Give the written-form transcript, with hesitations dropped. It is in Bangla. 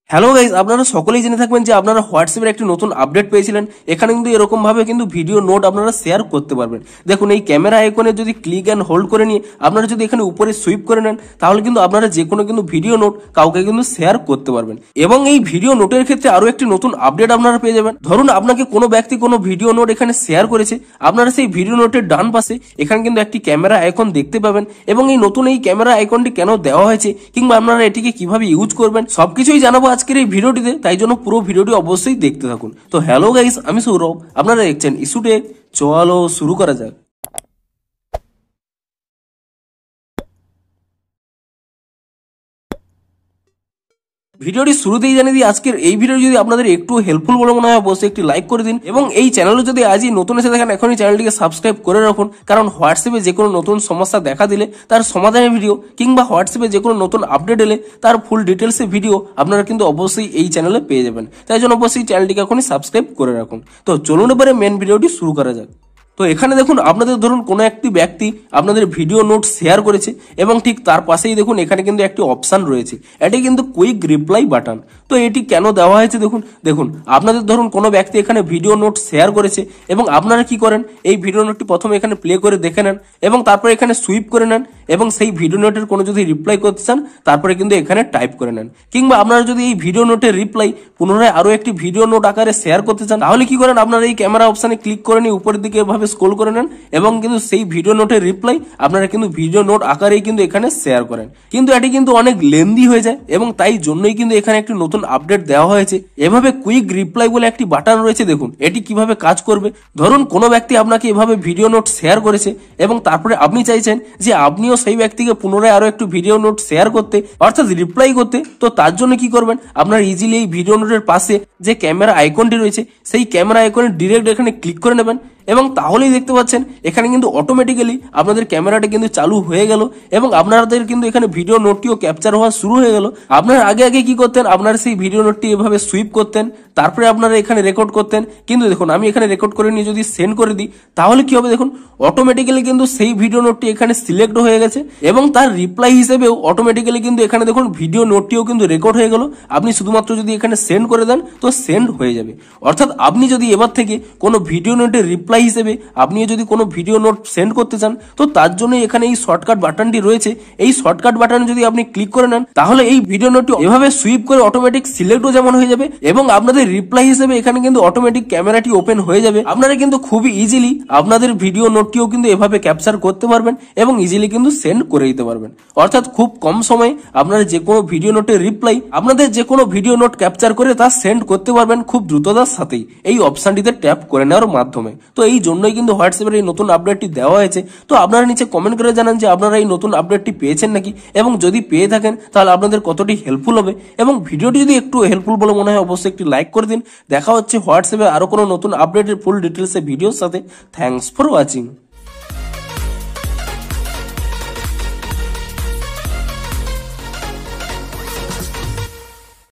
হ্যালো গাইজ, আপনারা সকলেই জেনে থাকবেন যে আপনারা হোয়াটসঅ্যাপের একটি নতুন আপডেট পেয়েছিলেন। এখানে কিন্তু এরকম ভাবে কিন্তু ভিডিও নোট আপনারা শেয়ার করতে পারবেন। দেখুন, এই ক্যামেরা আইকনে যদি ক্লিক অ্যান্ড হোল্ড করে নিয়ে আপনারা যদি এখানে উপরে সুইপ করে নেন, তাহলে কিন্তু আপনারা যে কোনো কিন্তু ভিডিও নোট কাউকে কিন্তু শেয়ার করতে পারবেন। এবং এই ভিডিও নোটের ক্ষেত্রে আরো একটি নতুন আপডেট আপনারা পেয়ে যাবেন। ধরুন, আপনাকে কোনো ব্যক্তি কোনো ভিডিও নোট এখানে শেয়ার করেছে, আপনারা সেই ভিডিও নোটের ডান পাশে এখানে কিন্তু একটি ক্যামেরা আইকন দেখতে পাবেন। এবং এই নতুন এই ক্যামেরা আইকনটি কেন দেওয়া হয়েছে কিংবা আপনারা এটিকে কিভাবে ইউজ করবেন সবকিছুই জানাবো আজকের এই ভিডিওটিতে, তাই জন্য পুরো ভিডিওটি অবশ্যই দেখতে থাকুন। তো হ্যালো গাইস, আমি সৌরভ, আপনারা দেখছেন ইস্যুটেক। চলো শুরু করা যাক। ভিডিওটি শুরুতেই জানিয়ে দিই, আজকের এই ভিডিও যদি আপনাদের একটু হেল্পফুল বলে মনে হয় অবশ্যই একটি লাইক করে দিন। এবং এই চ্যানেলে যদি আজই নতুন এসে দেখেন, এখনই চ্যানেলটিকে সাবস্ক্রাইব করে রাখুন, কারণ হোয়াটসঅ্যাপে যে কোনো নতুন সমস্যা দেখা দিলে তার সমাধানের ভিডিও কিংবা হোয়াটসঅ্যাপে যে কোনো নতুন আপডেট এলে তার ফুল ডিটেলসে ভিডিও আপনারা কিন্তু অবশ্যই এই চ্যানেলে পেয়ে যাবেন। তাই জন্য অবশ্যই চ্যানেলটিকে এখনই সাবস্ক্রাইব করে রাখুন। তো চলুন এবারে মেন ভিডিওটি শুরু করা যাক। তো এখানে দেখুন, আপনাদের ধরুন কোনো একটি ব্যক্তি আপনাদের ভিডিও নোট শেয়ার করেছে এবং ঠিক তার পাশেই দেখুন এখানে কিন্তু একটি অপশন রয়েছে, এটি কিন্তু কুইক রিপ্লাই বাটন। তো এটি কেন দেওয়া হয়েছে দেখুন আপনাদের ধরুন কোনো ব্যক্তি এখানে ভিডিও নোট শেয়ার করেছে এবং আপনারা কি করেন, এই ভিডিও নোটটি প্রথমে এখানে প্লে করে দেখে নেন এবং তারপরে এখানে সুইপ করে নেন এবং সেই ভিডিও নোটের কোনো যদি রিপ্লাই করতে চান তারপরে কিন্তু এখানে টাইপ করে নেন। কিংবা আপনারা যদি এই ভিডিও নোটের রিপ্লাই পুনরায় আরো একটি ভিডিও নোট আকারে শেয়ার করতে চান, তাহলে কি করেন, আপনারা এই ক্যামেরা অপশনে ক্লিক করে নিয়ে উপরের দিকে এভাবে স্ক্রল করে নেন এবং কিন্তু সেই ভিডিও নোটের রিপ্লাই আপনারা কিন্তু ভিডিও নোট আকারেই কিন্তু এখানে শেয়ার করেন। কিন্তু এটি কিন্তু অনেক লেন্দি হয়ে যায় এবং তাই জন্যই কিন্তু এখানে একটি নতুন আপডেট দেওয়া হয়েছে। এভাবে কুইক রিপ্লাই বলে একটি বাটন রয়েছে, দেখুন এটি কিভাবে কাজ করবে। ধরুন কোনো ব্যক্তি আপনাকে এভাবে ভিডিও নোট শেয়ার করেছে এবং তারপরে আপনি চাইছেন যে আপনিও সেই ব্যক্তিকে পুনরায় আরো একটু ভিডিও নোট শেয়ার করতে, অর্থাৎ রিপ্লাই করতে। তো তার জন্য কি করবেন, আপনার ইজিলি এই ভিডিও নোটের পাশে যে ক্যামেরা আইকনটি রয়েছে সেই ক্যামেরা আইকনে ডিরেক্ট এখানে ক্লিক করে নেবেন এবং তাহলেই দেখতে পাচ্ছেন এখানে কিন্তু অটোমেটিক্যালি আপনাদের ক্যামেরাটা কিন্তু চালু হয়ে গেল এবং আপনাদের কিন্তু এখানে ভিডিও নোটটিও ক্যাপচার হওয়া শুরু হয়ে গেল। আপনার আগে আগে কি করতেন, আপনার সেই ভিডিও নোটটি এভাবে সুইপ করতেন, তারপরে আপনারা এখানে রেকর্ড করতেন। কিন্তু দেখুন, আমি এখানে রেকর্ড করে নিয়ে যদি সেন্ড করে দিই তাহলে কি হবে, দেখুন অটোমেটিক্যালি কিন্তু সেই ভিডিও নোটটি এখানে সিলেক্ট হয়ে গেছে এবং তার রিপ্লাই হিসেবেও অটোমেটিক্যালি কিন্তু এখানে দেখুন ভিডিও নোটটিও কিন্তু রেকর্ড হয়ে গেল। আপনি শুধুমাত্র যদি এখানে সেন্ড করে দেন তো সেন্ড হয়ে যাবে। অর্থাৎ আপনি যদি এবার থেকে কোনো ভিডিও নোটের রিপ্লাই হিসেবে আপনিও যদি কোনো ভিডিও নোট সেন্ড করতে চান, তো তার জন্য এখানে এই শর্টকাট বাটনটি রয়েছে। এই শর্টকাট বাটনে যদি আপনি ক্লিক করে নেন তাহলে এই ভিডিও নোটটি এভাবে সুইপ করে অটোমেটিক সিলেক্টও যেমন হয়ে যাবে এবং আপনাদের রিপ্লাই হিসেবে এখানে কিন্তু অটোমেটিক ক্যামেরাটি ওপেন হয়ে যাবে। আপনারা কিন্তু খুবই ইজিলি আপনাদের ভিডিও নোটটিও কিন্তু এভাবে ক্যাপচার করতে পারবেন এবং ইজিলি কিন্তু সেন্ড করে দিতে পারবেন। অর্থাৎ খুব কম সময়ে আপনারা যে কোনো ভিডিও নোটের রিপ্লাই, আপনাদের যে কোনো ভিডিও নোট ক্যাপচার করে তা সেন্ড করতে পারবেন খুব দ্রুততার সাথেই এই অপশনটিতে ট্যাপ করে নেওয়ার মাধ্যমে। তো এই জন্যই কিন্তু হোয়াটসঅ্যাপের এই নতুন আপডেটটি দেওয়া হয়েছে। তো আপনারা নিচে কমেন্ট করে জানান যে আপনারা এই নতুন আপডেটটি পেয়েছেন নাকি এবং যদি পেয়ে থাকেন তাহলে আপনাদের কতটি হেল্পফুল হবে। এবং ভিডিওটি যদি একটু হেল্পফুল বলে মনে হয় অবশ্যই একটি লাইক করে দিন। দেখা হচ্ছে হোয়াটসঅ্যাপে আরো কোনো নতুন আপডেটের ফুল ডিটেলসে ভিডিওর সাথে। Thanks for watching.